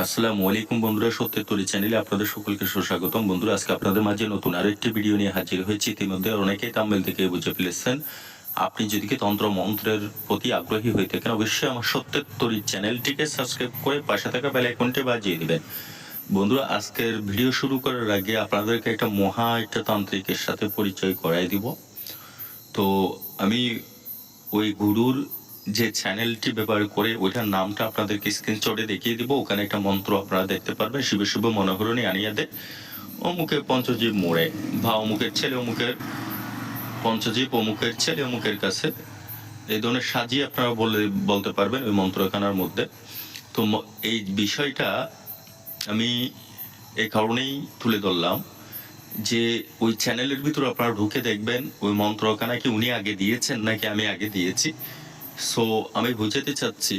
আসসালামু আলাইকুম বন্ধুরা, সত্যের তরী চ্যানেলে আপনাদের সকলকে সুস্বাগতম। বন্ধুরা, আজকে আপনাদের মাঝে নতুন আরেকটি ভিডিও নিয়ে হাজির হয়েছি। ইতিমধ্যে অনেকেই থাম্বনেল থেকে বুঝে ফেলেছেন। আপনি যদি তন্ত্র মন্ত্রের প্রতি আগ্রহী হয়ে থাকেন, অবশ্যই আমার সত্যের তরী চ্যানেলটিকে সাবস্ক্রাইব করে পাশে থাকা বেল আইকনটি বাজিয়ে দিবেন। বন্ধুরা, আজকের ভিডিও শুরু করার আগে আপনাদেরকে একটা তান্ত্রিকের সাথে পরিচয় করাই দিব। তো আমি ওই গুরুর যে চ্যানেলটি ব্যবহার করে ওইটার নামটা আপনাদেরকে স্ক্রিনশটে দেখিয়ে দিব। ওখানে একটা মন্ত্র আপনারা দেখতে পারবেন, শিব শিব মনোহরণী আনিয়া দে অমুকের পঞ্চজীব মোড়ে, বা অমুকের ছেলে অমুকের পঞ্চজীব অমুকের ছেলে অমুকের কাছে, এই ধরনের সাজিয়ে আপনারা বলতে পারবেন ওই মন্ত্রখানার মধ্যে। তো এই বিষয়টা আমি এই কারণেই তুলে ধরলাম যে ওই চ্যানেলের ভিতরে আপনারা ঢুকে দেখবেন ওই মন্ত্রখানা কি উনি আগে দিয়েছেন নাকি আমি আগে দিয়েছি। সো আমি বুঝাতে চাচ্ছি,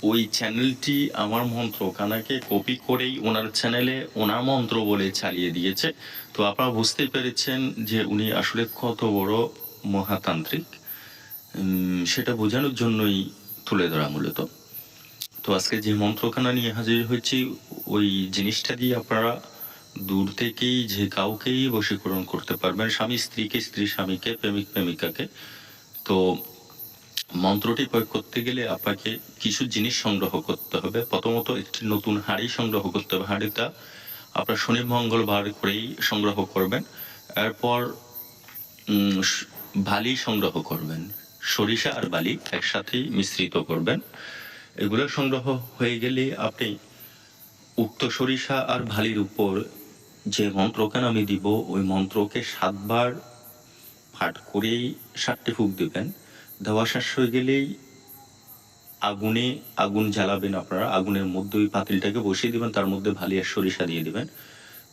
ওই চ্যানেলটি আমার মন্ত্রখানাকে কপি করেই ওনার চ্যানেলে ওনার মন্ত্র বলে চালিয়ে দিয়েছে। তো আপনারা বুঝতে পেরেছেন যে উনি আসলে কত বড় মহাতান্ত্রিক, সেটা বোঝানোর জন্যই তুলে ধরা মূলত। তো আজকে যে মন্ত্রখানা নিয়ে হাজির হয়েছি, ওই জিনিসটা দিয়ে আপনারা দূর থেকেই যে কাউকেই বশীকরণ করতে পারবেন, স্বামী স্ত্রীকে, স্ত্রী স্বামীকে, প্রেমিক প্রেমিকাকে। তো মন্ত্রটি প্রয়োগ করতে গেলে আপনাকে কিছু জিনিস সংগ্রহ করতে হবে। প্রথমত একটি নতুন হাঁড়ি সংগ্রহ করতে হবে। হাঁড়িটা আপনার শনি মঙ্গলবার করেই সংগ্রহ করবেন। এরপর বালি সংগ্রহ করবেন, সরিষা আর বালি একসাথেই মিশ্রিত করবেন। এগুলো সংগ্রহ হয়ে গেলে আপনি উক্ত সরিষা আর বালির উপর যে মন্ত্রখানা আমি দিব, ওই মন্ত্রকে 7 বার পাঠ করেই 7টি ফুঁক দিবেন। দেওয়া শেষ হয়ে গেলেই আগুন জ্বালাবেন আপনারা। আগুনের মধ্যে ওই পাতিলটাকে বসিয়ে দিবেন, তার মধ্যে ভালি আর সরিষা দিয়ে দিবেন।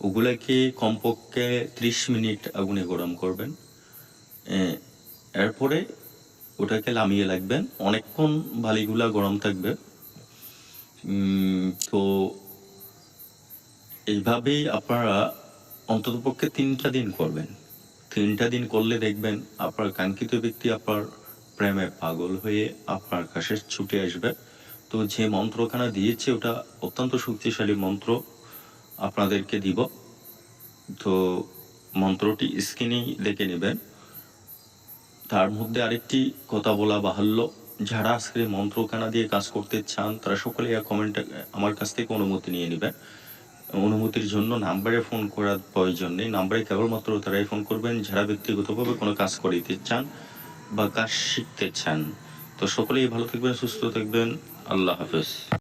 ওগুলাকে কমপক্ষে 30 মিনিট আগুনে গরম করবেন। এরপরে ওটাকে নামিয়ে রাখবেন, অনেকক্ষণ ভালিগুলা গরম থাকবে। তো এইভাবেই আপনারা অন্ততপক্ষে 3টা দিন করবেন। 3টা দিন করলে দেখবেন আপনার কাঙ্ক্ষিত ব্যক্তি আপনার প্রেমে পাগল হয়ে আপনার কাছে ছুটে আসবে। তো যে মন্ত্রখানা দিয়েছে ওটা অত্যন্ত শক্তিশালী মন্ত্র, আপনাদেরকে দিব। তো মন্ত্রটি স্ক্রিনেই দেখে নেবেন। তার মধ্যে আরেকটি কথা বলা বাহুল্য, যারা আজকে মন্ত্রখানা দিয়ে কাজ করতে চান তারা সকলে কমেন্টে আমার কাছ থেকে অনুমতি নিয়ে নেবেন। অনুমতির জন্য নাম্বারে ফোন করার প্রয়োজন নেই। নাম্বারে কেবলমাত্র তারাই ফোন করবেন যারা ব্যক্তিগতভাবে কোনো কাজ করিতে চান বা কাজ শিখতে চান। তো সকলেই ভালো থাকবেন, সুস্থ থাকবেন। আল্লাহ হাফেজ।